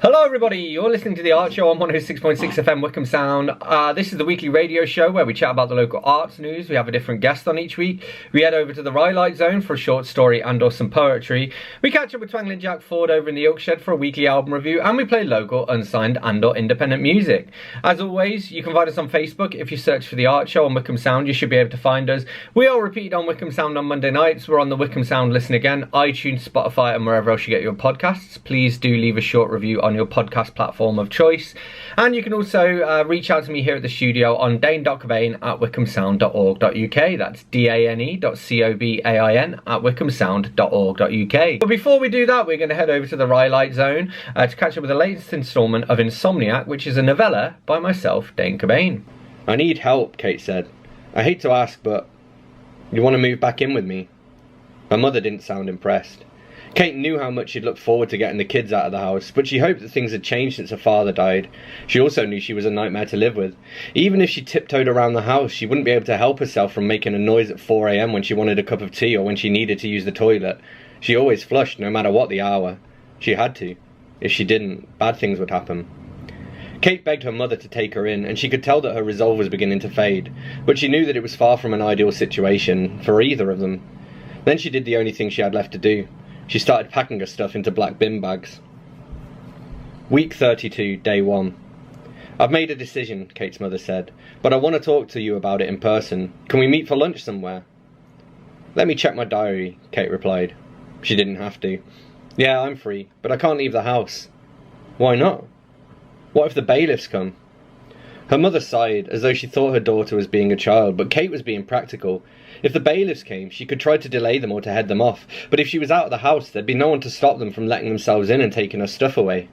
Hello everybody, you're listening to The Art Show on 106.6 FM Wickham Sound. This is the weekly radio show where we chat about the local arts news. We have a different guest on each week. We head over to the Rhylight Zone for a short story and or some poetry. We catch up with Twangling Jack Ford over in the Oak Shed for a weekly album review, and we play local, unsigned and or independent music. As always, you can find us on Facebook. If you search for The Art Show on Wickham Sound, you should be able to find us. We are repeated on Wickham Sound on Monday nights. We're on the Wickham Sound Listen Again, iTunes, Spotify and wherever else you get your podcasts. Please do leave a short review on your podcast platform of choice, and you can also reach out to me here at the studio on dane.cobain@wickhamsound.org.uk. That's dane.cobain @wickhamsound.org.uk. But before we do that, we're going to head over to the Rhylight Zone to catch up with the latest instalment of Insomniac, which is a novella by myself, Dane Cobain. I need help, Kate said. I hate to ask, but you want to move back in with me? Her mother didn't sound impressed. Kate knew how much she'd looked forward to getting the kids out of the house, but she hoped that things had changed since her father died. She also knew she was a nightmare to live with. Even if she tiptoed around the house, she wouldn't be able to help herself from making a noise at 4 AM when she wanted a cup of tea or when she needed to use the toilet. She always flushed, no matter what the hour. She had to. If she didn't, bad things would happen. Kate begged her mother to take her in, and she could tell that her resolve was beginning to fade, but she knew that it was far from an ideal situation for either of them. Then she did the only thing she had left to do. She started packing her stuff into black bin bags. Week 32, day 1. I've made a decision, Kate's mother said, but I want to talk to you about it in person. Can we meet for lunch somewhere? Let me check my diary, Kate replied. She didn't have to. Yeah, I'm free, but I can't leave the house. Why not? What if the bailiffs come? Her mother sighed, as though she thought her daughter was being a child, but Kate was being practical. If the bailiffs came, she could try to delay them or to head them off, but if she was out of the house, there'd be no one to stop them from letting themselves in and taking her stuff away.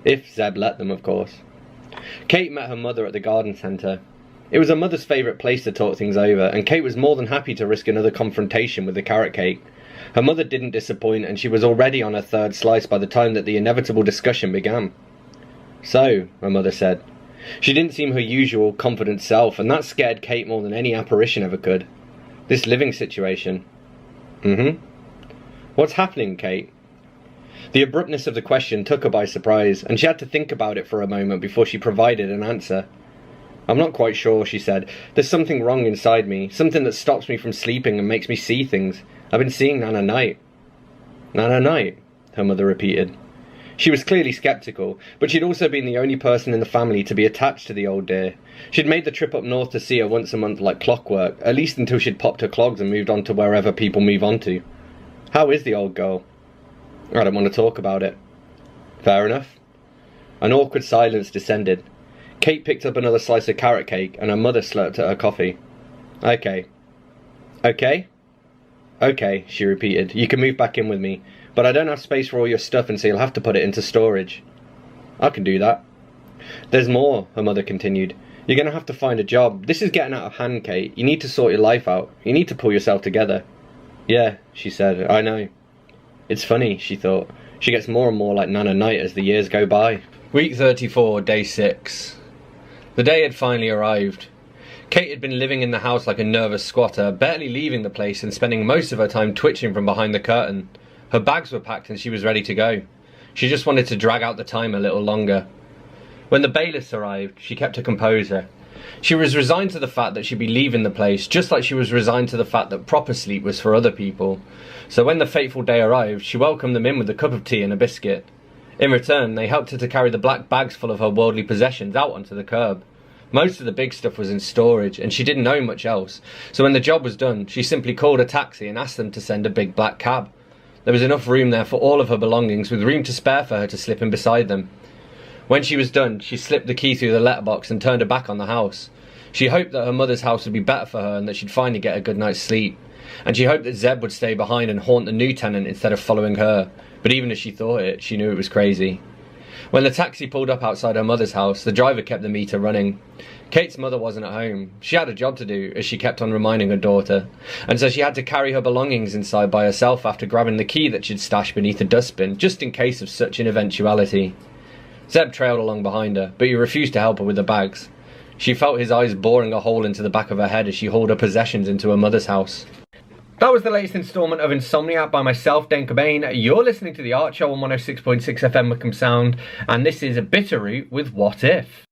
If Zeb let them, of course. Kate met her mother at the garden centre. It was her mother's favourite place to talk things over, and Kate was more than happy to risk another confrontation with the carrot cake. Her mother didn't disappoint, and she was already on her third slice by the time that the inevitable discussion began. So, her mother said. She didn't seem her usual, confident self, and that scared Kate more than any apparition ever could. This living situation. What's happening, Kate? The abruptness of the question took her by surprise, and she had to think about it for a moment before she provided an answer. I'm not quite sure, she said. There's something wrong inside me, something that stops me from sleeping and makes me see things. I've been seeing Nana Night. Nana Night, her mother repeated. She was clearly sceptical, but she'd also been the only person in the family to be attached to the old dear. She'd made the trip up north to see her once a month like clockwork, at least until she'd popped her clogs and moved on to wherever people move on to. How is the old girl? I don't want to talk about it. Fair enough. An awkward silence descended. Kate picked up another slice of carrot cake, and her mother slurped at her coffee. Okay. Okay? Okay, she repeated. You can move back in with me. But I don't have space for all your stuff, and so you'll have to put it into storage. I can do that. There's more, her mother continued. You're going to have to find a job. This is getting out of hand, Kate. You need to sort your life out. You need to pull yourself together. Yeah, she said. I know. It's funny, she thought. She gets more and more like Nana Night as the years go by. Week 34, day 6. The day had finally arrived. Kate had been living in the house like a nervous squatter, barely leaving the place and spending most of her time twitching from behind the curtain. Her bags were packed and she was ready to go. She just wanted to drag out the time a little longer. When the bailiffs arrived, she kept her composure. She was resigned to the fact that she'd be leaving the place, just like she was resigned to the fact that proper sleep was for other people. So when the fateful day arrived, she welcomed them in with a cup of tea and a biscuit. In return, they helped her to carry the black bags full of her worldly possessions out onto the curb. Most of the big stuff was in storage, and she didn't know much else. So when the job was done, she simply called a taxi and asked them to send a big black cab. There was enough room there for all of her belongings, with room to spare for her to slip in beside them. When she was done, she slipped the key through the letterbox and turned her back on the house. She hoped that her mother's house would be better for her and that she'd finally get a good night's sleep. And she hoped that Zeb would stay behind and haunt the new tenant instead of following her. But even as she thought it, she knew it was crazy. When the taxi pulled up outside her mother's house, the driver kept the meter running. Kate's mother wasn't at home. She had a job to do, as she kept on reminding her daughter, and so she had to carry her belongings inside by herself after grabbing the key that she'd stashed beneath a dustbin, just in case of such an eventuality. Zeb trailed along behind her, but he refused to help her with the bags. She felt his eyes boring a hole into the back of her head as she hauled her possessions into her mother's house. That was the latest instalment of Insomniac by myself, Dane Cobain. You're listening to The Art Show on 106.6 FM Wickham Sound, and this is a Bitterroot with What If.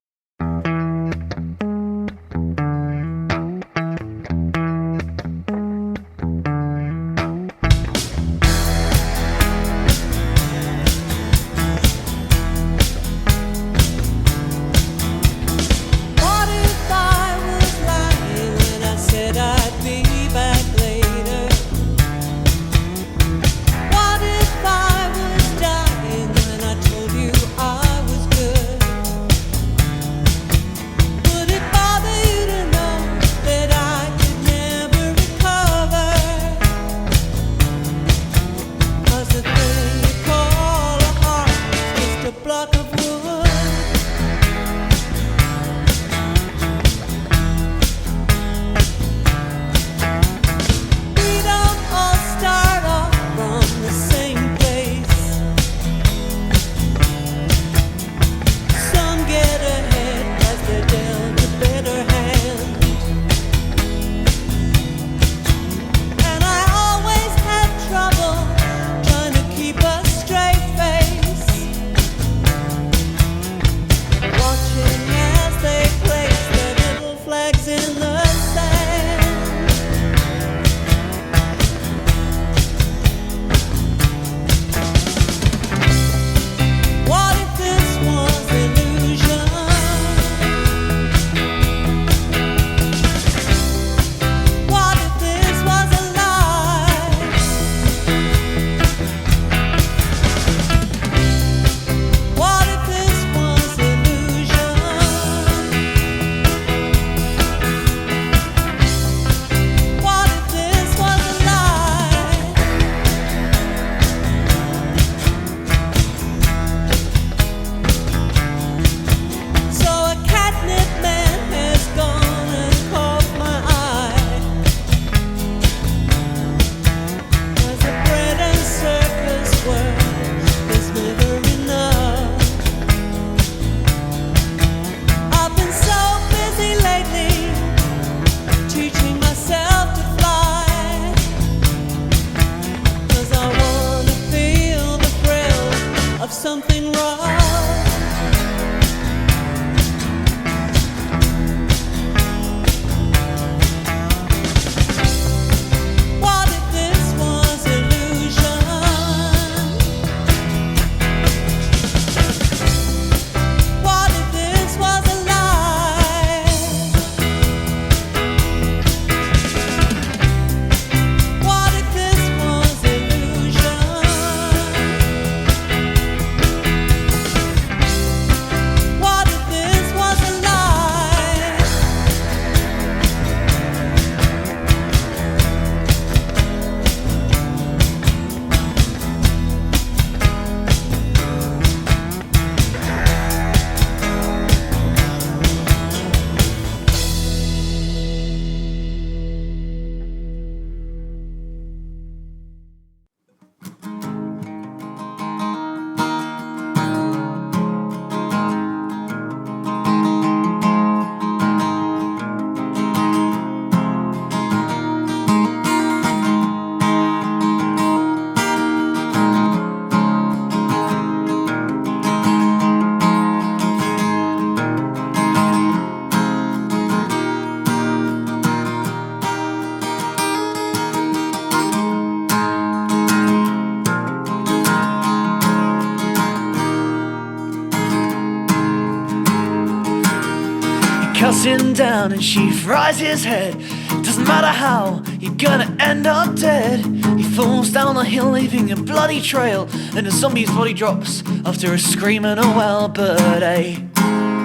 Cussing down and she fries his head. Doesn't matter how, you're gonna end up dead. He falls down the hill leaving a bloody trail, and a zombie's body drops after a scream and a wail. But hey,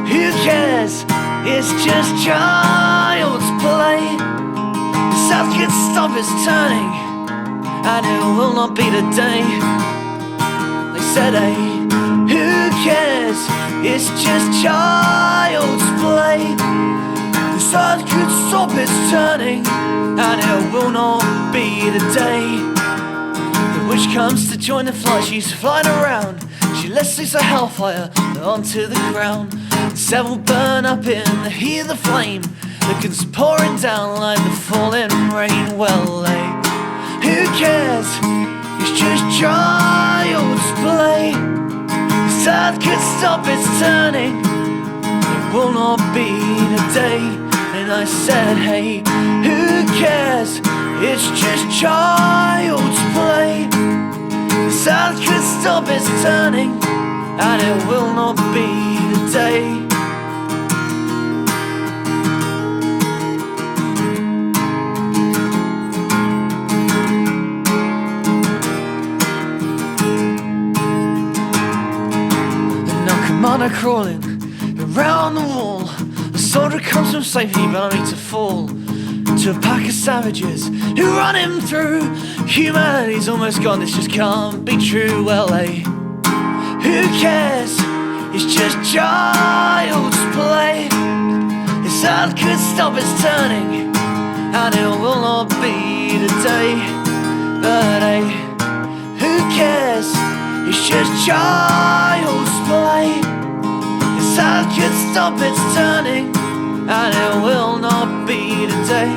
who cares? It's just child's play. The south kid's stomp is turning, and it will not be today. They said hey, who cares? It's just child's play. The south kid's stomp is turning, and it will not be today. The witch comes to join the flight, she's flying around. She lets loose a hellfire onto the ground. Several burn up in the heat of the flame that comes pouring down like the falling rain. Well, Who cares? It's just child's play. The earth could stop its turning, it will not be today. And I said, hey, who cares? It's just child's play. The earth could stop its turning, and it will not be today. Commander crawling around the wall. A soldier comes from safety, but only to fall to a pack of savages who run him through. Humanity's almost gone, this just can't be true. Well, hey, who cares? It's just child's play. This earth could stop its turning, and it will not be today. But hey, who cares? It's just child's play. This earth could stop its turning, and it will not be today.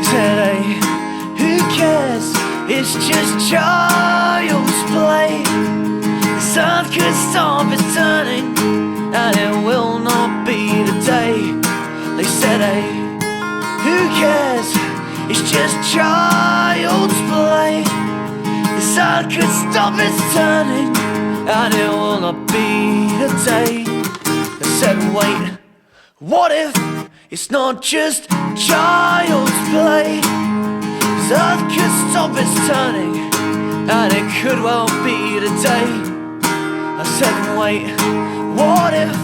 Said, hey, who cares? It's just child's play. This earth could stop its turning, and it will not be today. They said, hey, who cares? It's just child's play. This earth could stop its turning, and it will not be today. They said, wait, what if it's not just child's play? This earth could stop its turning, and it could well be today. I said, wait, what if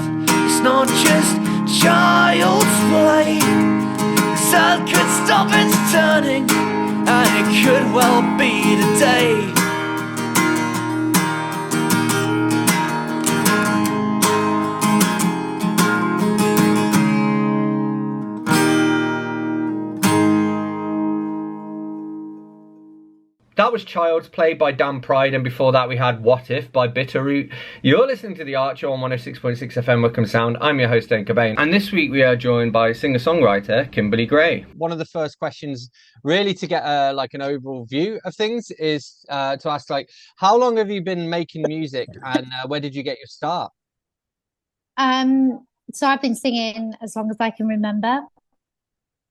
it's not just child's play? This earth could stop its turning, and it could well be today. That was Child's Play by Damn Pride, and before that we had What If by Bitterroot. You're listening to The Archer on 106.6 FM Wickham Sound. I'm your host, Dane Cobain, and this week we are joined by singer-songwriter Kimberley Grae. One of the first questions, really to get like an overall view of things, is to ask, like, how long have you been making music, and where did you get your start? So I've been singing as long as I can remember.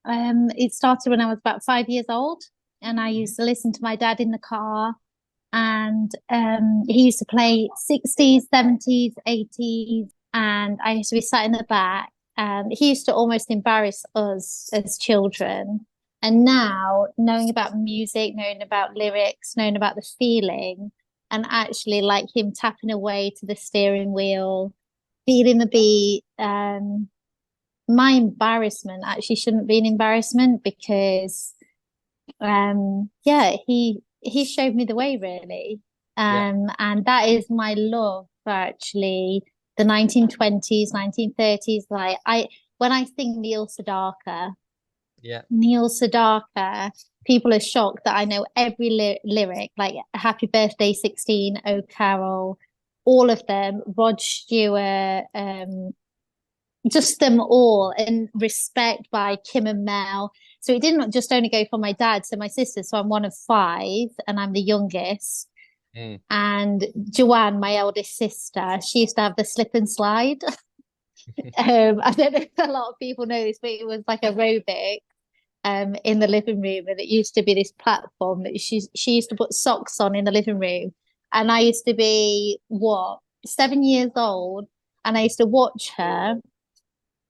It started when I was about 5 years old. And I used to listen to my dad in the car, and he used to play 60s, 70s, 80s, and I used to be sat in the back, and he used to almost embarrass us as children. And now, knowing about music, knowing about lyrics, knowing about the feeling, and actually like him tapping away to the steering wheel, feeling the beat, my embarrassment actually shouldn't be an embarrassment, because he showed me the way, really. And that is my love for actually the 1920s, 1930s. Like when I sing Neil Sedaka, people are shocked that I know every lyric, like Happy Birthday 16, Oh Carol, all of them, Rod Stewart, just them all, and Respect by Kim and Mel. So it didn't just only go for my dad, so my sister. So I'm one of 5, and I'm the youngest. And Joanne, my eldest sister, she used to have the slip and slide. I don't know if a lot of people know this, but it was like aerobic in the living room, and it used to be this platform that she used to put socks on in the living room. And I used to be 7 years old, and I used to watch her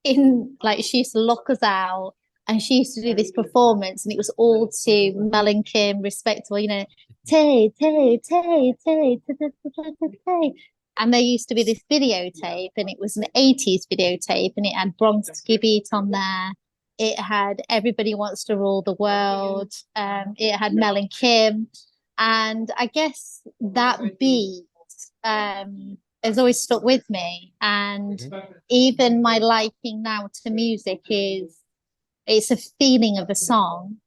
she used to lock us out. And she used to do this performance, and it was all to Mel and Kim, Respectable, Tay, Tay, Tay, Tay, Tay. And there used to be this videotape, and it was an 80s videotape, and it had Bronski Beat on there. It had Everybody Wants to Rule the World. It had Mel and Kim. And I guess that beat has always stuck with me. And even my liking now to music it's a feeling of a song.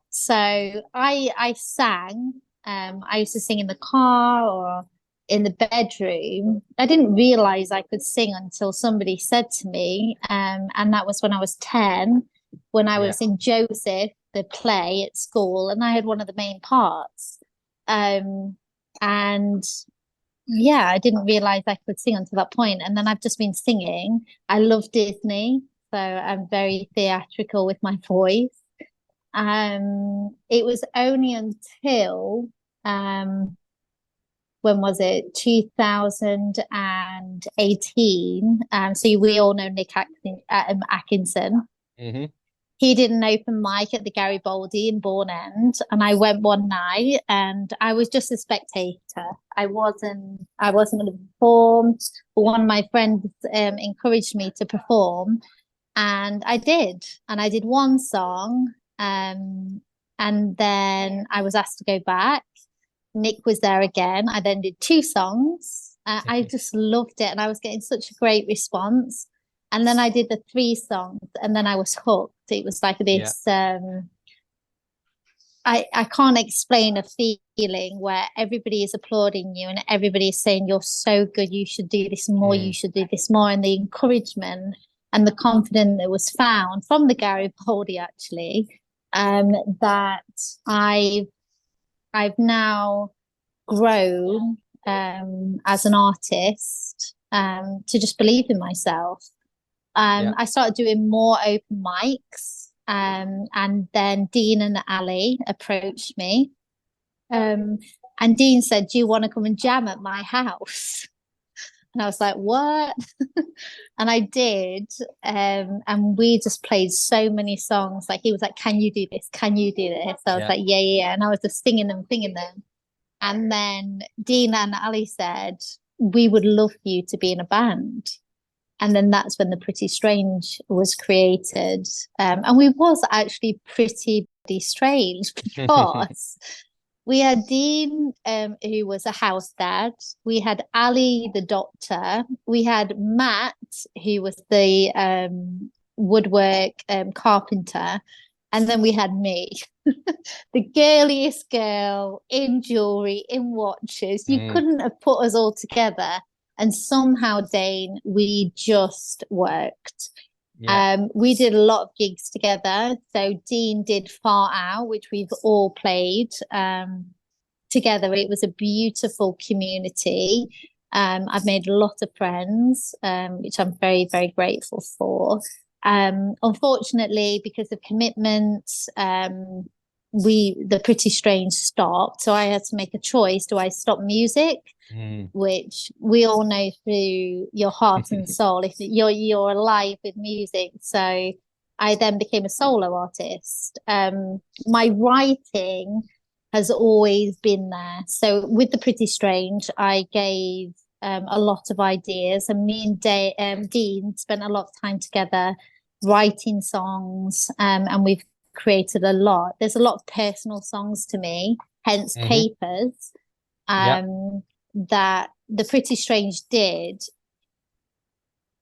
So I sang I used to sing in the car or in the bedroom. I didn't realize I could sing until somebody said to me, and that was when I was 10, when I Yeah. was in Joseph, the play at school, and I had one of the main parts. And yeah, I didn't realize I could sing until that point. And then I've just been singing. I love Disney, so I'm very theatrical with my voice. It was only until when was it? 2018. So we all know Nick Atkinson. Hmm. He did an open mic at the Garibaldi in Bourne End, and I went one night, and I was just a spectator. I wasn't going to perform, but one of my friends encouraged me to perform, and I did. And I did one song, and then I was asked to go back. Nick was there again. I then did two songs. I just loved it, and I was getting such a great response. And then I did the three songs, and then I was hooked. It was like this. I can't explain a feeling where everybody is applauding you and everybody is saying you're so good. You should do this more. You should do this more. And the encouragement and the confidence that was found from the Garibaldi actually, that I've now grown as an artist to just believe in myself. I started doing more open mics, and then Dean and Ali approached me. And Dean said, "Do you want to come and jam at my house?" And I was like, "What?" And I did. And we just played so many songs. Like he was like, "Can you do this? Can you do this?" So I was like, yeah. And I was just singing them. And then Dean and Ali said, "We would love you to be in a band." And then that's when the Pretty Strange was created. And we was actually pretty strange because we had Dean, who was a house dad. We had Ali, the doctor. We had Matt, who was the woodwork carpenter. And then we had me, the girliest girl in jewelry, in watches. You couldn't have put us all together. And somehow, Dane, we just worked. We did a lot of gigs together. So Dean did Far Out, which we've all played together. It was a beautiful community. I've made a lot of friends, which I'm very, very grateful for. Unfortunately, because of commitments, the Pretty Strange stopped. So I had to make a choice. Do I stop music? Which we all know through your heart and soul, if you're alive with music. So I then became a solo artist. My writing has always been there. So with the Pretty Strange, I gave a lot of ideas, and me and Dean spent a lot of time together writing songs, and we've created a lot. There's a lot of personal songs to me, hence Papers. That the Pretty Strange did.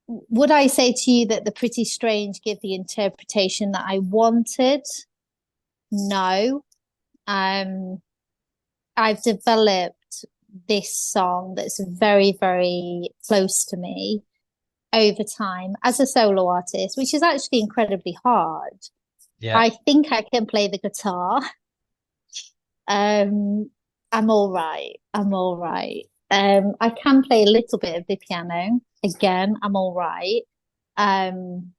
Would I say to you that the Pretty Strange give the interpretation that I wanted? No. I've developed this song that's very, very close to me over time as a solo artist, which is actually incredibly hard. I think I can play the guitar. I'm all right. I can play a little bit of the piano. Again, I'm all right. And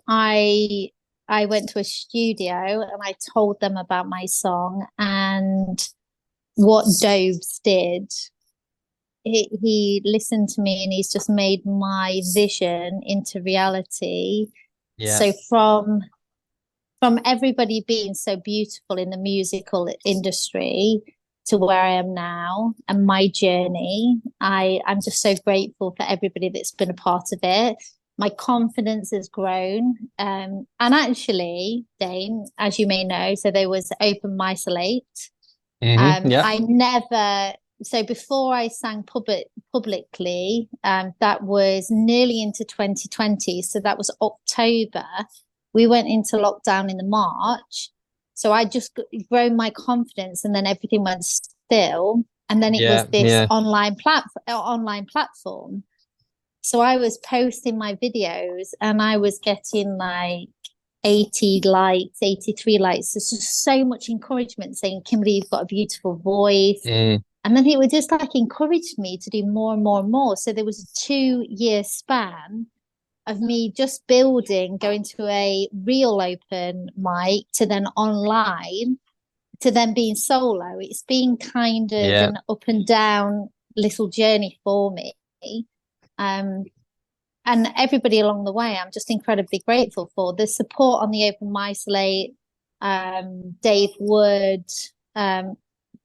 I went to a studio and I told them about my song, and what Doves did. He listened to me and he's just made my vision into reality. So from everybody being so beautiful in the musical industry to where I am now and my journey, I'm just so grateful for everybody that's been a part of it. My confidence has grown. And actually, Dane, as you may know, so there was Open Misolate. I never, so before I sang publicly, that was nearly into 2020. So that was October. We went into lockdown in the March. So I just grown my confidence, and then everything went still. And then it was this online platform. So I was posting my videos, and I was getting like 80 likes, 83 likes. There's just so much encouragement saying, Kimberley, you've got a beautiful voice. And then it would just like encourage me to do more and more and more. So there was a 2-year span of me just building, going to a real open mic, to then online, to then being solo. It's been kind of an up and down little journey for me. And everybody along the way, I'm just incredibly grateful for the support on the open mic slate. Dave Wood,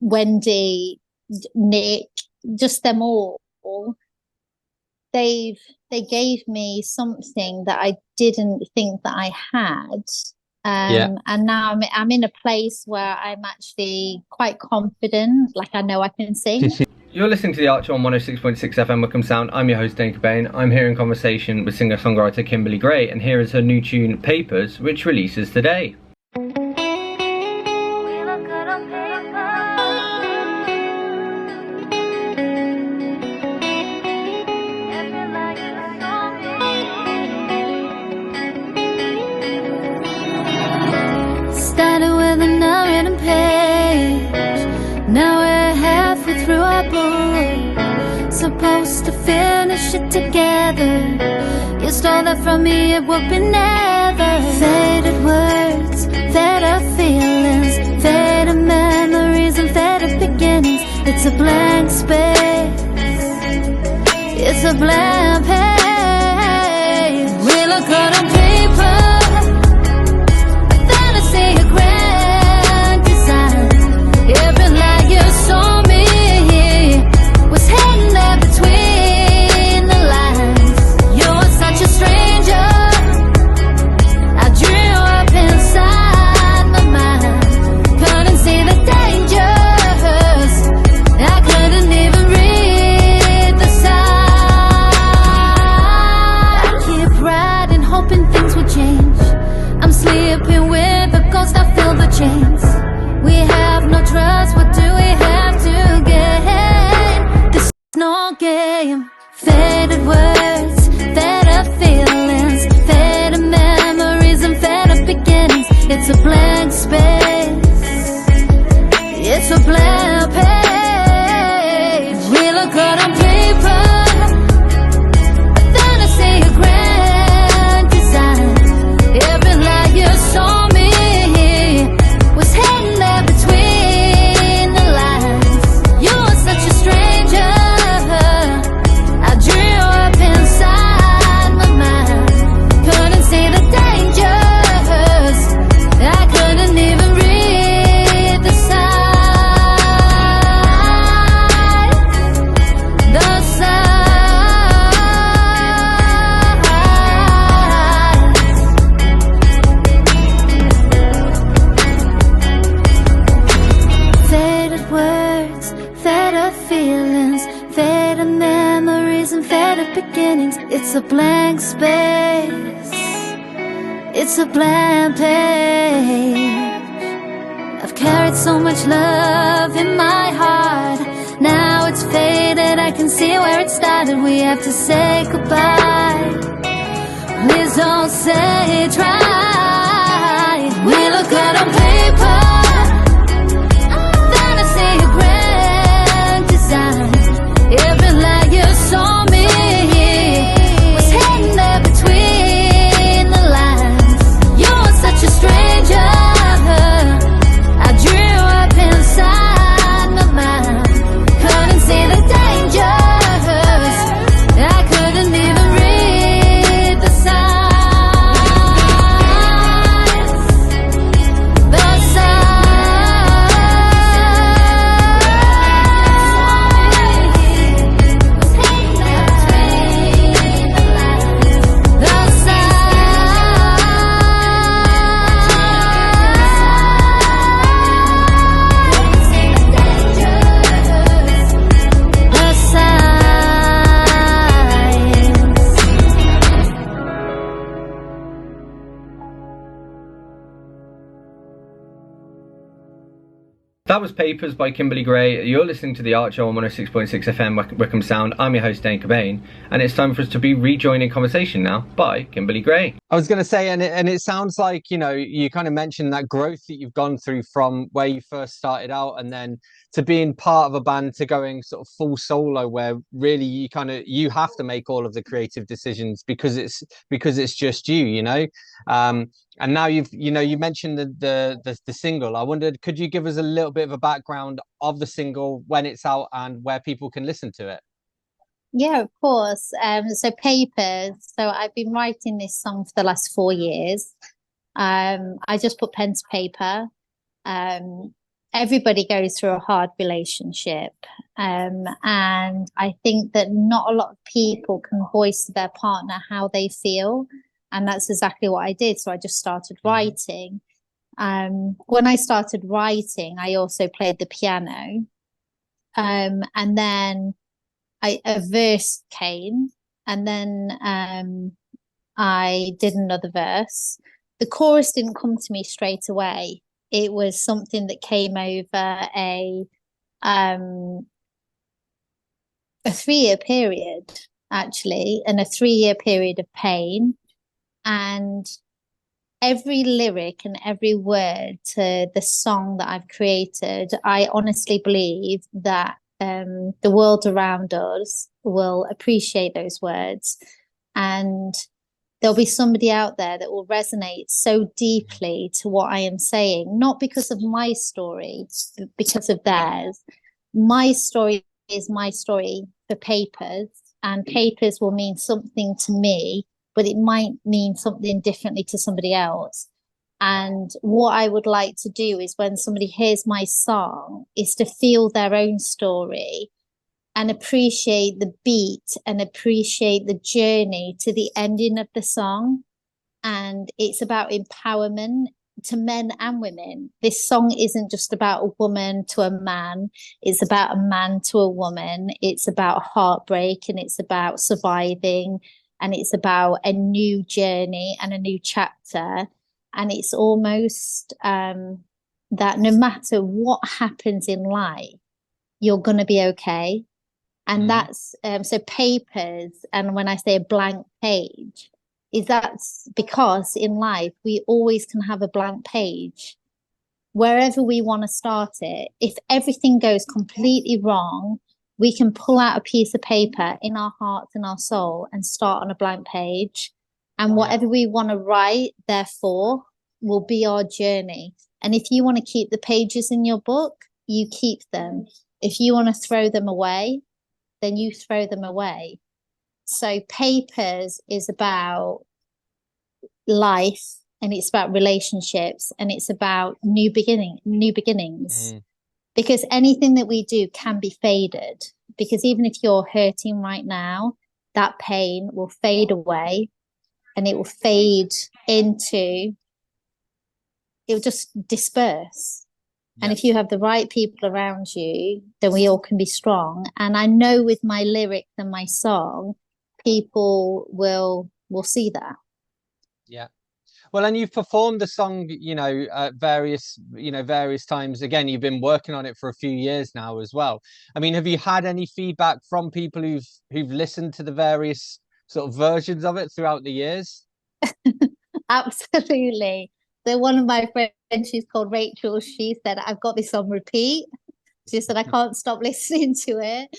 Wendy, Nick, just them all. They gave me something that I didn't think that I had. And now I'm in a place where I'm actually quite confident, like I know I can sing. You're listening to The Archer on 106.6 FM Wickham Sound. I'm your host, Dane Cobain. I'm here in conversation with singer-songwriter Kimberley Grae, and here is her new tune, Papers, which releases today. Started with an unwritten page. Now we're halfway through our book. Supposed to finish it together. You stole that from me, it would be never. Faded words, faded feelings, faded memories and faded beginnings. It's a blank space. It's a blank page. We look good on paper. Saw me, was hidden there between the lines. You were such a stranger. I drew you up inside my mind. Couldn't see the dangers. I couldn't even read the signs. I keep riding, hoping things will change. I'm sleeping with a ghost, I feel the chains. We have no trust, what do we have to gain? This is no game. Faded words, faded feelings, faded memories and faded beginnings. It's a blank space. It's a blank page. We look good on paper. A fantasy, a grand design. It been like you saw me. Was hidden there between the lines. You were such a stranger. I drew you up inside my mind. Couldn't see the dangers. I couldn't even read the signs. The signs. Faded words, faded feelings, faded memories and faded beginnings. It's a blank space. It's a blank page. I've carried so much love in my heart. Now it's faded, I can see where it started. We have to say goodbye. Please don't say try. We look good on paper. Fantasy, a grand design. Even like you saw me. Was hidden there between the lines. You were such a stranger. I drew you up inside my mind. Couldn't see the dangers. I couldn't even read the signs. That was Papers by Kimberley Grae. You're listening to The Archer on 106.6 FM Wickham Sound. I'm your host, Dane Cobain, and it's time for us to be rejoining conversation now by Kimberley Grae. I was going to say, and it sounds like, you know, you kind of mentioned that growth that you've gone through from where you first started out and then to being part of a band to going sort of full solo, where really you have to make all of the creative decisions because it's just you know. And now you mentioned the single. I wondered, could you give us a little bit of a background of the single, when it's out and where people can listen to it? Yeah, of course. So Papers. So I've been writing this song for the last 4 years. I just put pen to paper. Everybody goes through a hard relationship. And I think that not a lot of people can voice to their partner how they feel. And that's exactly what I did. So I just started writing. When I started writing, I also played the piano. And then a verse came, and then I did another verse. The chorus didn't come to me straight away. It was something that came over a 3-year period, actually, and a 3-year period of pain. And every lyric and every word to the song that I've created, I honestly believe that the world around us will appreciate those words, and there'll be somebody out there that will resonate so deeply to what I am saying, not because of my story, but because of theirs. My story is my story for Papers, and Papers will mean something to me, but it might mean something differently to somebody else. And what I would like to do is, when somebody hears my song, is to feel their own story and appreciate the beat and appreciate the journey to the ending of the song. And it's about empowerment to men and women. This song isn't just about a woman to a man. It's about a man to a woman. It's about heartbreak, and it's about surviving, and it's about a new journey and a new chapter. And it's almost that no matter what happens in life, you're going to be okay. And that's so Papers. And when I say a blank page, that's because in life, we always can have a blank page wherever we want to start it. If everything goes completely wrong, we can pull out a piece of paper in our hearts and our soul and start on a blank page. And whatever we want to write, therefore, will be our journey. And if you want to keep the pages in your book, you keep them. If you want to throw them away, then you throw them away. So Papers is about life, and it's about relationships, and it's about new beginnings. Because anything that we do can be faded. Because even if you're hurting right now, that pain will fade away, and it will fade into, it will just disperse. And if you have the right people around you, then we all can be strong. And I know with my lyrics and my song, people will see that. Yeah. Well, and you've performed the song, at various times. Again, you've been working on it for a few years now as well. I mean, have you had any feedback from people who've listened to the various sort of versions of it throughout the years? Absolutely. So one of my friends, she's called Rachel, she said, I've got this on repeat. She said, I can't stop listening to it.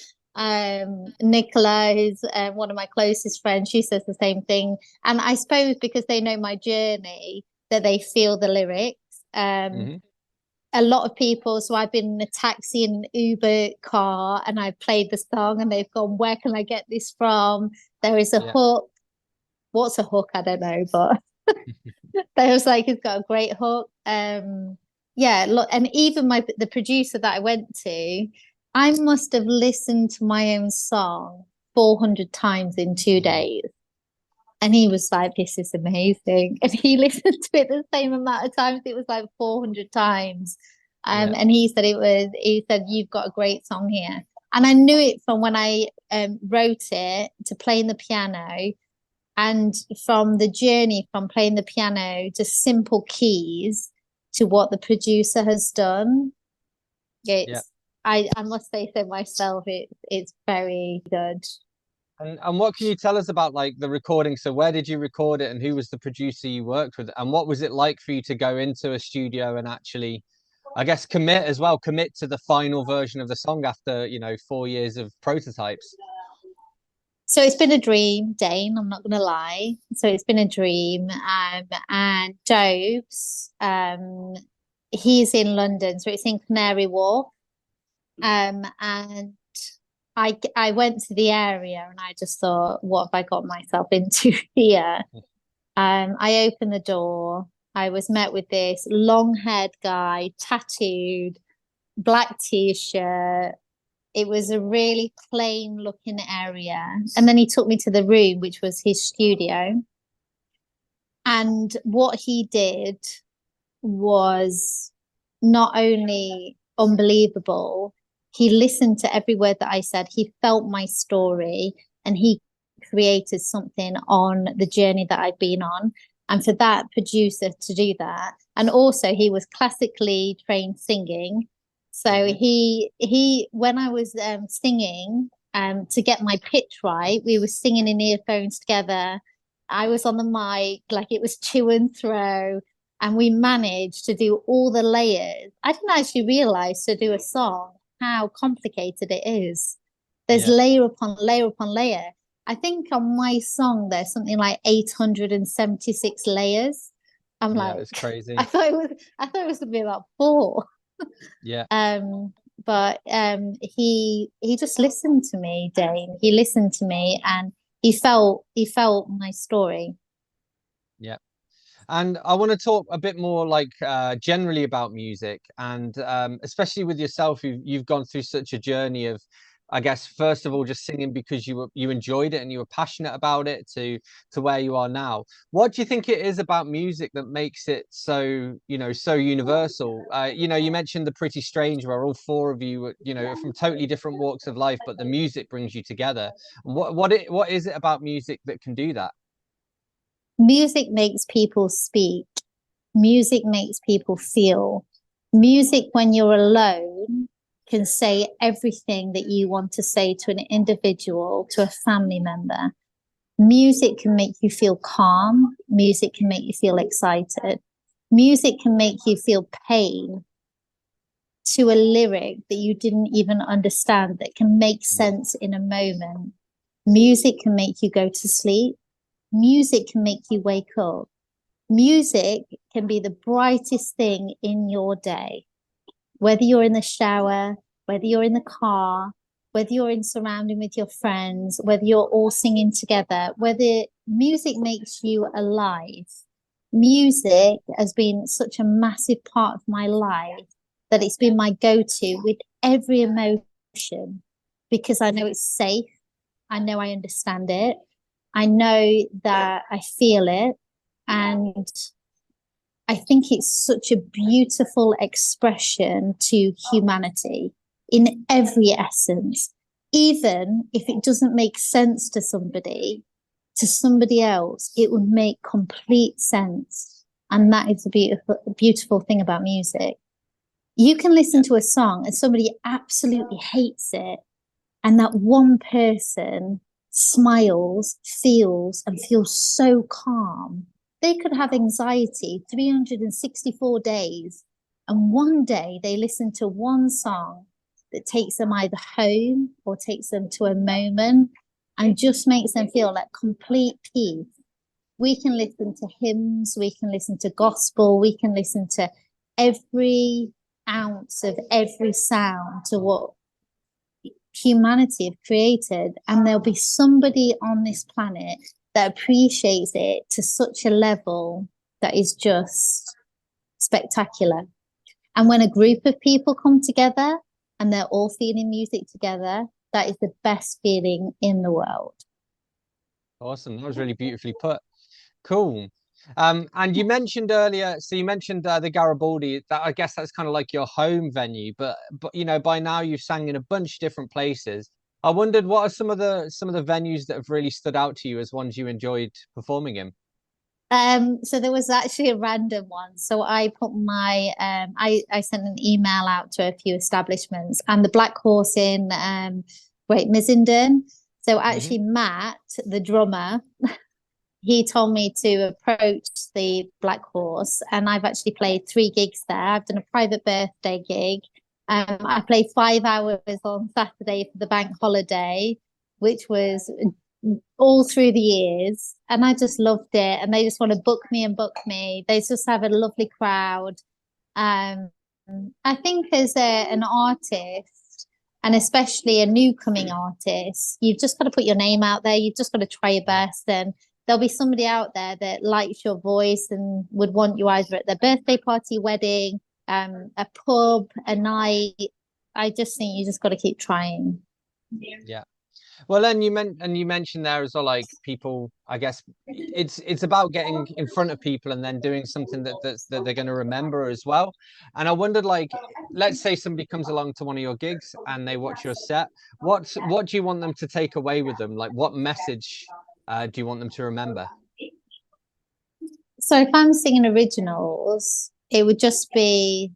Nicola, who's one of my closest friends, she says the same thing. And I suppose because they know my journey, that they feel the lyrics. A lot of people, so I've been in a taxi and an Uber car, and I've played the song, and they've gone, where can I get this from? There is a hook. What's a hook? I don't know, but they was like, it's got a great hook. Look, and even the producer that I went to, I must have listened to my own song 400 times in 2 days. And he was like, this is amazing. And he listened to it the same amount of times. It was like 400 times. And he said, you've got a great song here. And I knew it from when I wrote it to playing the piano, and from the journey from playing the piano, just simple keys, to what the producer has done. Yeah. I must say so myself. It's very good. And what can you tell us about like the recording? So where did you record it, and who was the producer you worked with? And what was it like for you to go into a studio and actually, I guess, commit to the final version of the song after, 4 years of prototypes? So it's been a dream, Dane, I'm not gonna lie. So it's been a dream. And Jobs, he's in London, so it's in Canary Wharf. And I went to the area and I just thought, what have I got myself into here? I opened the door. I was met with this long-haired guy, tattooed, black t-shirt. It was a really plain looking area. And then he took me to the room, which was his studio. And what he did was not only unbelievable, he listened to every word that I said. He felt my story and he created something on the journey that I've been on. And for that producer to do that, and also he was classically trained singing. So he when I was singing to get my pitch right, we were singing in earphones together. I was on the mic, like it was to and fro, and we managed to do all the layers. I didn't actually realize to do a song how complicated it is. There's layer upon layer upon layer. I think on my song there's something like 876 layers. I'm like, it's crazy. I thought it was gonna be about 4. Yeah. But he just listened to me, Dane. He listened to me and he felt my story. Yeah. And I want to talk a bit more like generally about music, and especially with yourself, you've gone through such a journey of, I guess, first of all, just singing because you enjoyed it and you were passionate about it to where you are now. What do you think it is about music that makes it so, so universal? You mentioned The Pretty Strange, where all 4 of you, are from totally different walks of life, but the music brings you together. What is it about music that can do that? Music makes people speak. Music makes people feel. Music, when you're alone, can say everything that you want to say to an individual, to a family member. Music can make you feel calm. Music can make you feel excited. Music can make you feel pain to a lyric that you didn't even understand, that can make sense in a moment. Music can make you go to sleep. Music can make you wake up. Music can be the brightest thing in your day. Whether you're in the shower, whether you're in the car, whether you're in surrounding with your friends, whether you're all singing together, whether music makes you alive. Music has been such a massive part of my life that it's been my go-to with every emotion, because I know it's safe. I know I understand it. I know that I feel it. And I think it's such a beautiful expression to humanity in every essence. Even if it doesn't make sense to somebody else, it would make complete sense. And that is a beautiful thing about music. You can listen to a song and somebody absolutely hates it, and that one person smiles, feels so calm. They could have anxiety 364 days, and one day they listen to one song that takes them either home or takes them to a moment and just makes them feel like complete peace. We can listen to hymns, we can listen to gospel, we can listen to every ounce of every sound to what humanity have created, and there'll be somebody on this planet that appreciates it to such a level that is just spectacular. And when a group of people come together and they're all feeling music together, that is the best feeling in the world. Awesome. That was really beautifully put. Cool. And you mentioned earlier, the Garibaldi, that I guess that's kind of like your home venue, but by now you've sang in a bunch of different places. I wondered, what are some of the venues that have really stood out to you as ones you enjoyed performing in? So there was actually a random one. So I put my I sent an email out to a few establishments, and the Black Horse in Great Missenden. So actually Matt, the drummer, he told me to approach the Black Horse, and I've actually played 3 gigs there. I've done a private birthday gig. I played 5 hours on Saturday for the bank holiday, which was all through the years, and I just loved it. And they just want to book me and book me. They just have a lovely crowd. I think as an artist, and especially a new coming artist, you've just got to put your name out there. You've just got to try your best, and there'll be somebody out there that likes your voice and would want you either at their birthday party, wedding, a pub, a night. I just think you just got to keep trying. Yeah. Well, then you mentioned there as well, like people, I guess it's about getting in front of people and then doing something that they're going to remember as well. And I wondered, like, let's say somebody comes along to one of your gigs and they watch your set. What do you want them to take away with them? Like, what message do you want them to remember? So if I'm singing originals, it would just be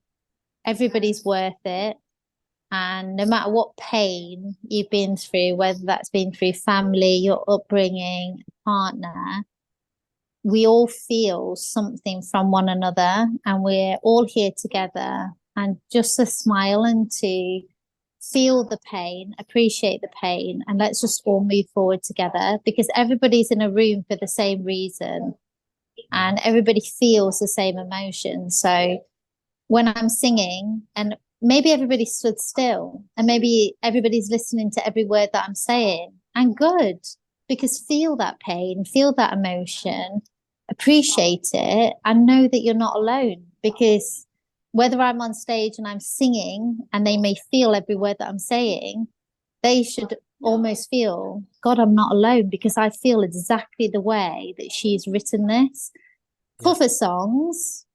everybody's worth it. And no matter what pain you've been through, whether that's been through family, your upbringing, partner, we all feel something from one another, and we're all here together. And just a smile and to feel the pain, appreciate the pain, and let's just all move forward together, because everybody's in a room for the same reason and everybody feels the same emotion. So when I'm singing, and maybe everybody stood still and maybe everybody's listening to every word that I'm saying, and good, because feel that pain, feel that emotion, appreciate it, and know that you're not alone. Because whether I'm on stage and I'm singing and they may feel every word that I'm saying, they should almost feel, God, I'm not alone, because I feel exactly the way that she's written this. Cover songs,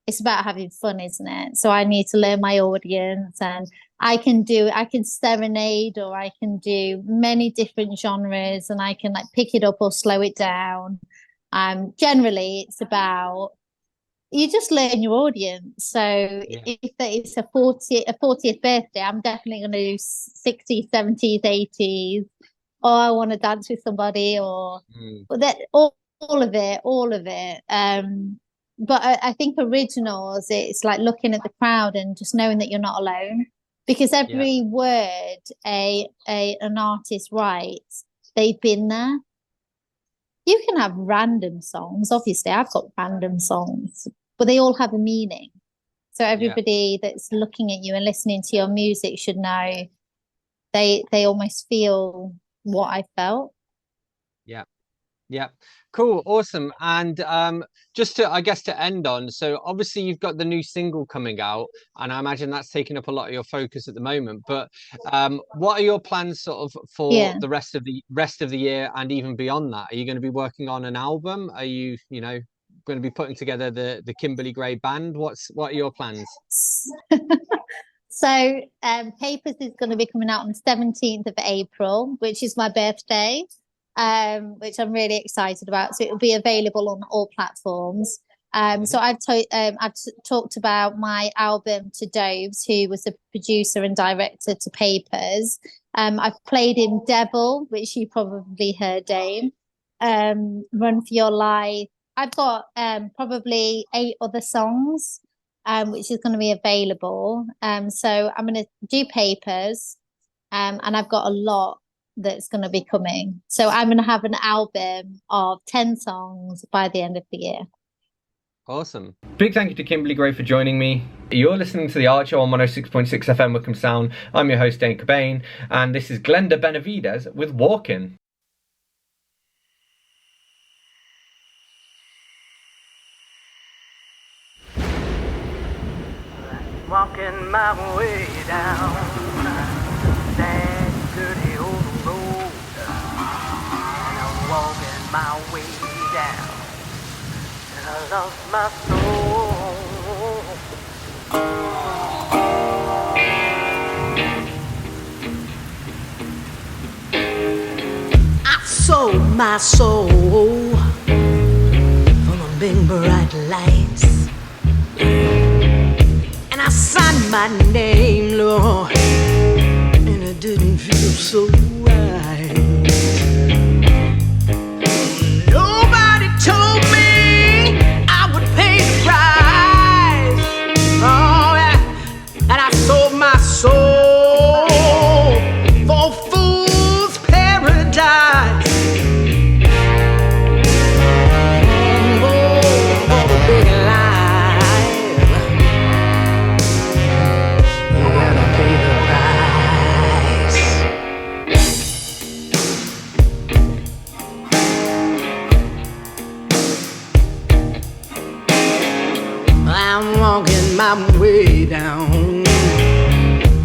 it's about having fun, isn't it? So I need to learn my audience, and I can serenade, or I can do many different genres, and I can like pick it up or slow it down. Generally it's about, you just learn your audience. So if it's a 40th birthday, I'm definitely going to do 60s, 70s, 80s, or I want to dance with somebody, or that all of it. But I think originals, it's like looking at the crowd and just knowing that you're not alone, because every word an artist writes, they've been there. You can have random songs. Obviously, I've got random songs, but they all have a meaning. So everybody that's looking at you and listening to your music should know they almost feel what I felt. Yeah. Cool. Awesome. And just to, I guess, to end on, so obviously you've got the new single coming out, and I imagine that's taking up a lot of your focus at the moment. But what are your plans sort of for the rest of the year and even beyond that? Are you going to be working on an album? Are you going to be putting together the Kimberley Grae band? What are your plans? So Papers is going to be coming out on the 17th of April, which is my birthday. Which I'm really excited about. So it will be available on all platforms. So I've talked about my album to Doves, who was the producer and director to Papers. I've played in Devil, which you probably heard, Dane. Run for Your Life. I've got probably 8 other songs, which is going to be available. So I'm going to do Papers, and I've got a lot that's going to be coming. So I'm going to have an album of 10 songs by the end of the year. Awesome. Big thank you to Kimberley Grae for joining me. You're listening to The Archer on 106.6 FM Wickham Sound. I'm your host, Dane Cobain, and this is Glenda Benavides with Walkin'. Walking my way down that dirty old road, and I'm walking my way down, and I lost my soul. I sold my soul for $1 bright lights, and I signed my name, Lord, and it didn't feel so right. Nobody told me I would pay the price. Oh, yeah. And I sold my soul for fool's paradise. I'm walking my way down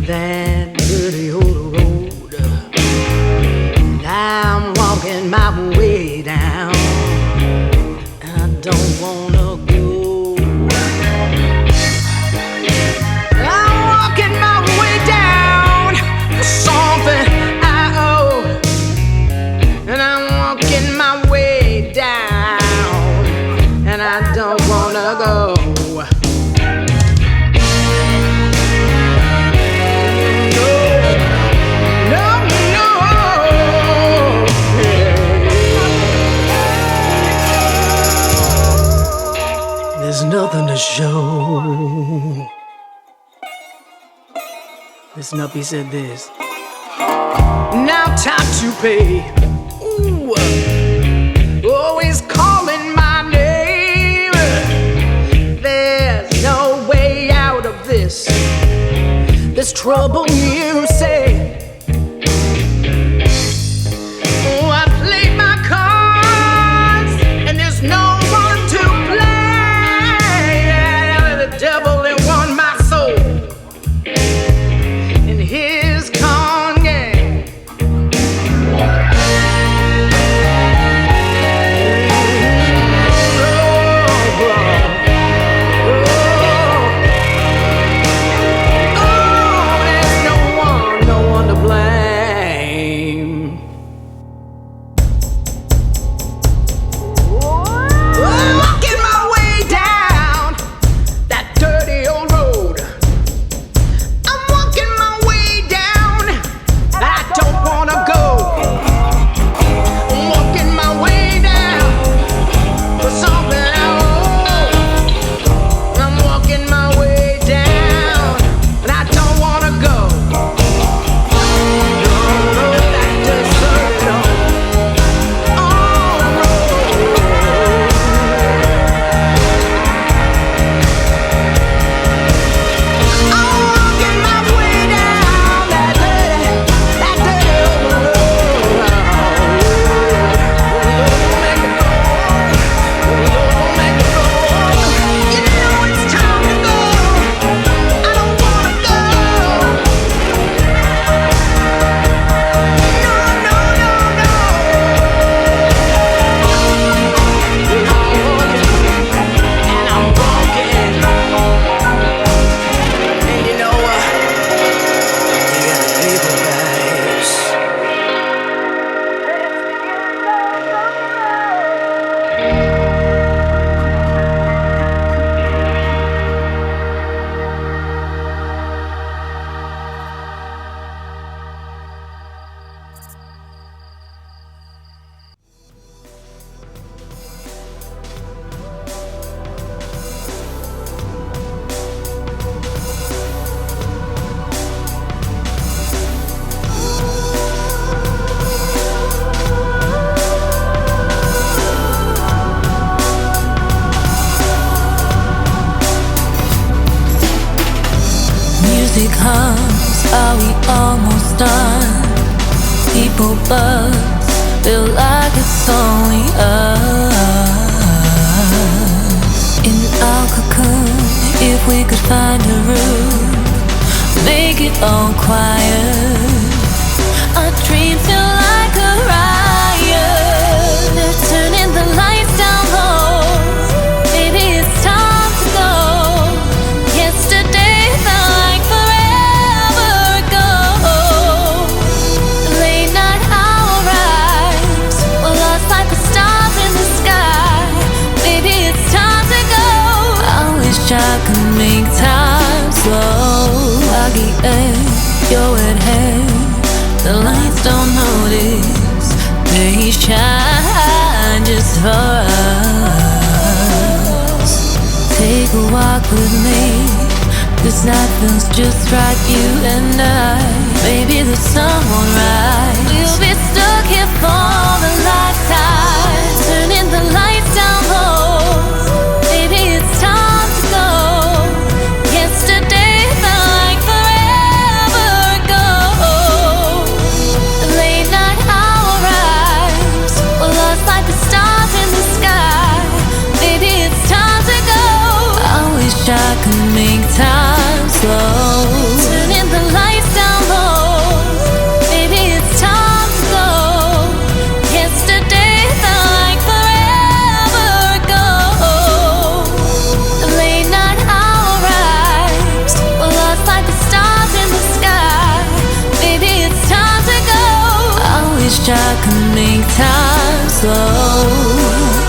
that dirty old road. I'm walking my way down. I don't wanna go. I'm walking my way down for something I owe, and I'm walking my way down, and I don't wanna go. There's nothing to show. Listen up, he said this. Now time to pay. Ooh, always calling my name. There's no way out of this. There's trouble, you say. Oh, I played my cards, and there's no one to play. The devil that won my soul in his con game. There's no one to blame. Walking my way down that dirty old road. I'm walking my way down, and I don't wanna go. I'm walking my way down for something I owe. I'm walking my way down, and I don't wanna go. No, that deserted all the road. I'm walking my way down that dirty old road. You know it's time to go. I don't wanna go. No, no, no, no. And I'm walking. And you know what? You gotta pay the price. Music hums, are we almost done? People buzz, feel like it's only us. In our cocoon, if we could find a room, make it all quiet. Our dreams feel like a riot. They're turning the lights down low. Maybe it's time to go. Yesterday felt like forever ago. The late night hour arrives. We're lost like the stars in the sky. Maybe it's time for us. Take a walk with me. This night feels just right, you and I. Maybe there's someone right. We'll be stuck here for a lifetime. Turning the lights down low. Maybe it's time to go. Yesterday felt like forever ago. The late night hour rise. We're lost like the stars in the sky. Maybe it's time to go. I wish I could make time slow. Turning the lights down low. Maybe it's time to go. Yesterday felt like forever ago. The late night hour rise. We're lost like the stars in the sky. Maybe it's time to go. I wish I could make time slow. Turning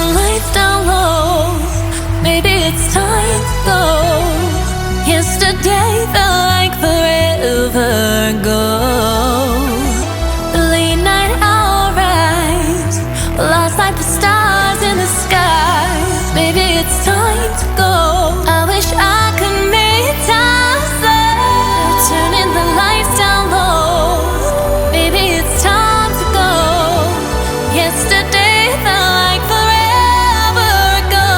the lights down low. Maybe it's time to go. Yesterday felt like forever ago. The late night hour rise. Lost like the stars in the sky. Maybe it's time to go. I wish I could make time slow. Turning the lights down low. Maybe it's time to go. Yesterday felt like forever ago.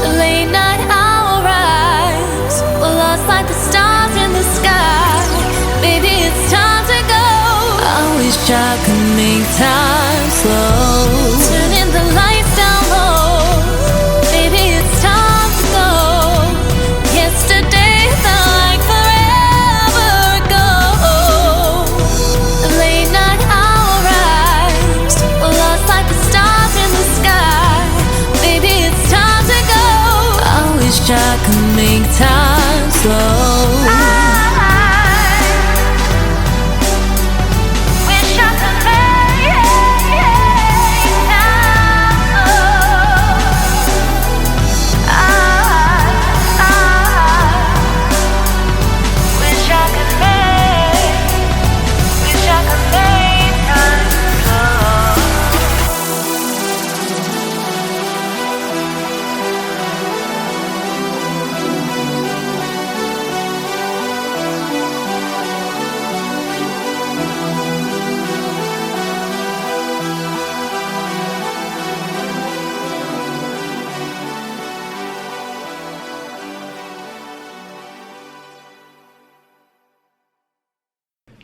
The late night hour rise. We're lost like the stars in the sky. Maybe it's time to go. I wish I could make time slow. Turning the lights down low. Maybe it's time to go. Yesterday felt like forever ago. The late night hour rise. We're lost like the stars in the sky. Maybe it's time to go. I wish I could make time slow. Wish I could make time wish I could make time slow.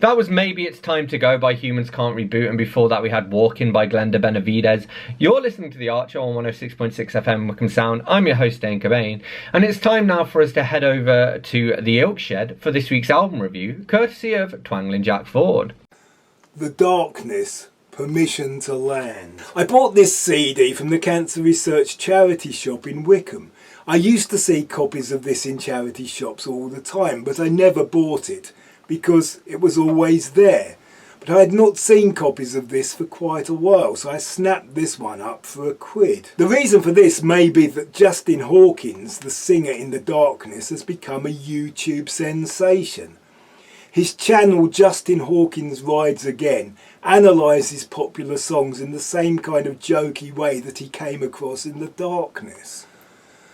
That was Maybe It's Time to Go by Humans Can't Reboot, and before that we had Walking by Glenda Benavides. You're listening to The Archer on 106.6 FM Wickham Sound. I'm your host Dane Cobain, and it's time now for us to head over to the Ilk Shed for this week's album review, courtesy of Twangling Jack Ford. The Darkness, Permission to Land. I bought this CD from the Cancer Research charity shop in Wickham. I used to see copies of this in charity shops all the time, but I never bought it because it was always there. But I had not seen copies of this for quite a while, so I snapped this one up for £1. The reason for this may be that Justin Hawkins, the singer in The Darkness, has become a YouTube sensation. His channel, Justin Hawkins Rides Again, analyses popular songs in the same kind of jokey way that he came across in The Darkness.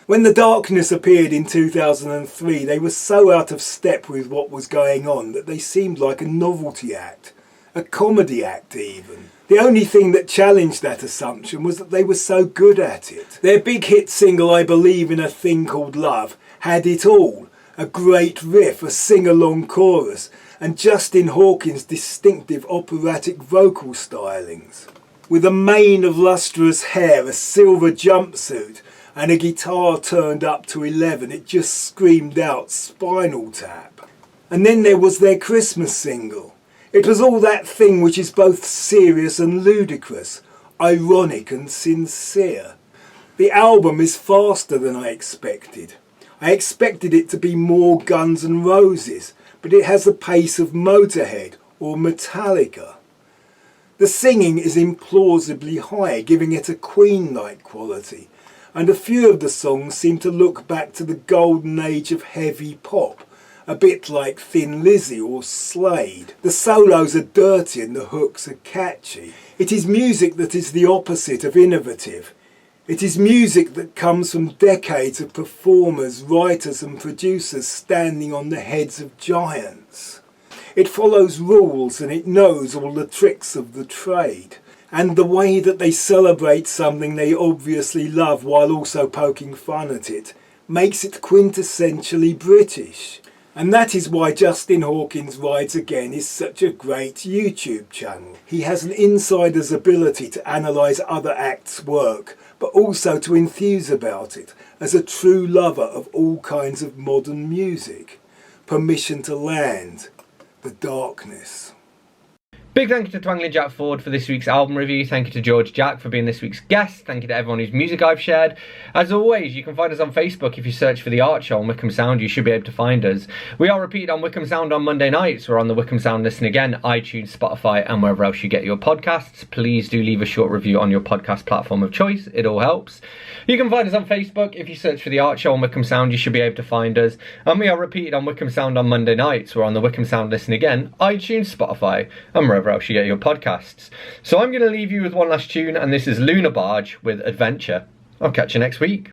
When The Darkness appeared in 2003, they were so out of step with what was going on that they seemed like a novelty act, a comedy act even. The only thing that challenged that assumption was that they were so good at it. Their big hit single, I Believe in a Thing Called Love, had it all. A great riff, a sing-along chorus, and Justin Hawkins' distinctive operatic vocal stylings. With a mane of lustrous hair, a silver jumpsuit, and a guitar turned up to 11, it just screamed out Spinal Tap. And then there was their Christmas single. It was all that thing which is both serious and ludicrous, ironic and sincere. The album is faster than I expected. I expected it to be more Guns N' Roses, but it has the pace of Motorhead or Metallica. The singing is implausibly high, giving it a Queen-like quality, and a few of the songs seem to look back to the golden age of heavy pop, a bit like Thin Lizzy or Slade. The solos are dirty and the hooks are catchy. It is music that is the opposite of innovative. It is music that comes from decades of performers, writers and producers standing on the heads of giants. It follows rules and it knows all the tricks of the trade. And the way that they celebrate something they obviously love while also poking fun at it makes it quintessentially British. And that is why Justin Hawkins Rides Again is such a great YouTube channel. He has an insider's ability to analyse other acts' work, but also to enthuse about it as a true lover of all kinds of modern music. Permission to Land, The Darkness. Big thank you to Twangly Jack Ford for this week's album review. Thank you to George Jack for being this week's guest. Thank you to everyone whose music I've shared. As always, you can find us on Facebook. If you search for The Art Show on Wickham Sound, you should be able to find us. We are repeated on Wickham Sound on Monday nights. We're on the Wickham Sound Listen Again, iTunes, Spotify and wherever else you get your podcasts. Please do leave a short review on your podcast platform of choice. It all helps. You can find us on Facebook. If you search for The Art Show on Wickham Sound, you should be able to find us. And we are repeated on Wickham Sound on Monday nights. We're on the Wickham Sound Listen Again, iTunes, Spotify and wherever else you get your podcasts. So I'm going to leave you with one last tune, and this is Lunar Barge with Adventure. I'll catch you next week.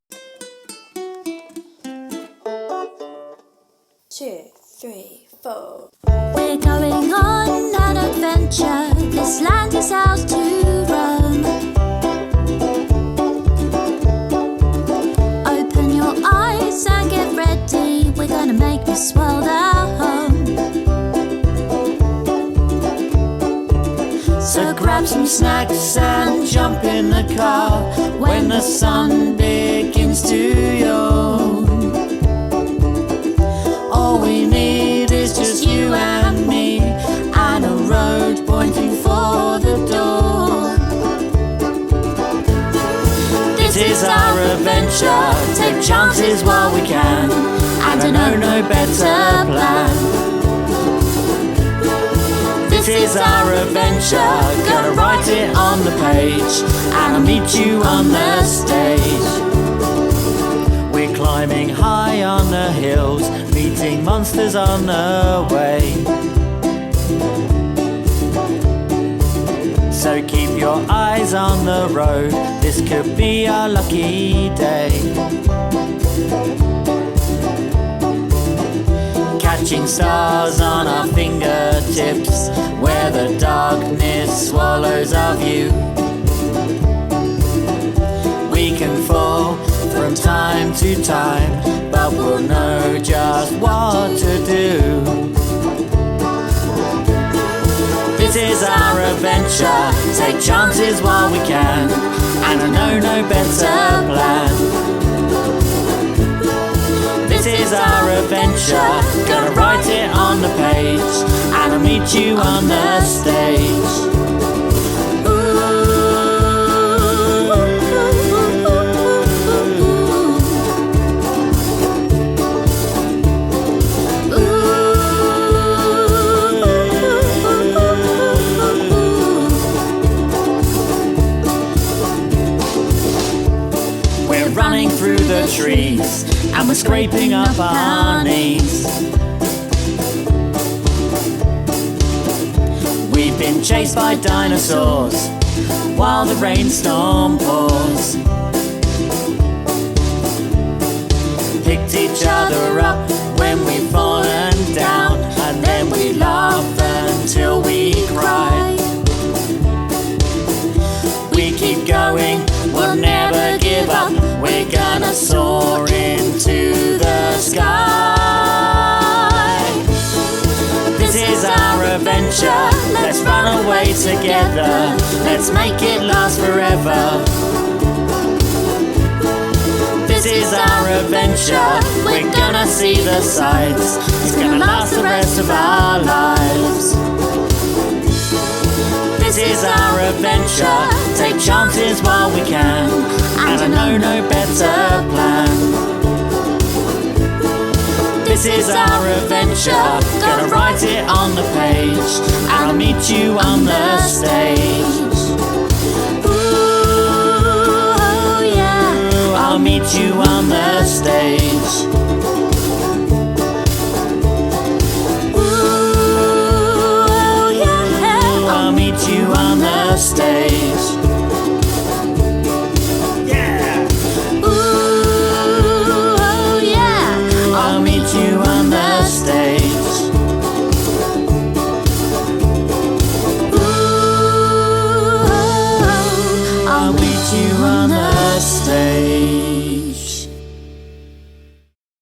2, 3, 4. We're going on an adventure. This land is ours to roam. Open your eyes and get ready. We're gonna make this world our home. So grab some snacks and jump in the car when the sun begins to yawn. All we need is just you and me and a road pointing for the door. This is our adventure, take chances while we can, and I know no better plan. This is our adventure, gonna write it on the page, and I'll meet you on the stage. We're climbing high on the hills, meeting monsters on the way. So keep your eyes on the road, this could be our lucky day. Catching stars on our fingertips, where the darkness swallows our view. We can fall from time to time, but we'll know just what to do. This is our adventure, take chances while we can, and I know no better plan. This is our adventure, gonna write it on the page, and I'll meet you on the stage. We're running through the trees, and we're scraping up our knees. We've been chased by dinosaurs while the rainstorm pours. Picked each other up when we've fallen down, and then we laugh until we cry. We keep going, we'll never give up, we're gonna soar into the sky. This is our adventure, let's run away together, let's make it last forever. This is our adventure, we're gonna see the sights, it's gonna last the rest of our lives. This is our adventure, take chances while we can, and I know no better plan. This is our adventure, gonna write it on the page, and I'll meet you on the stage. Ooh, oh yeah, I'll meet you on the stage.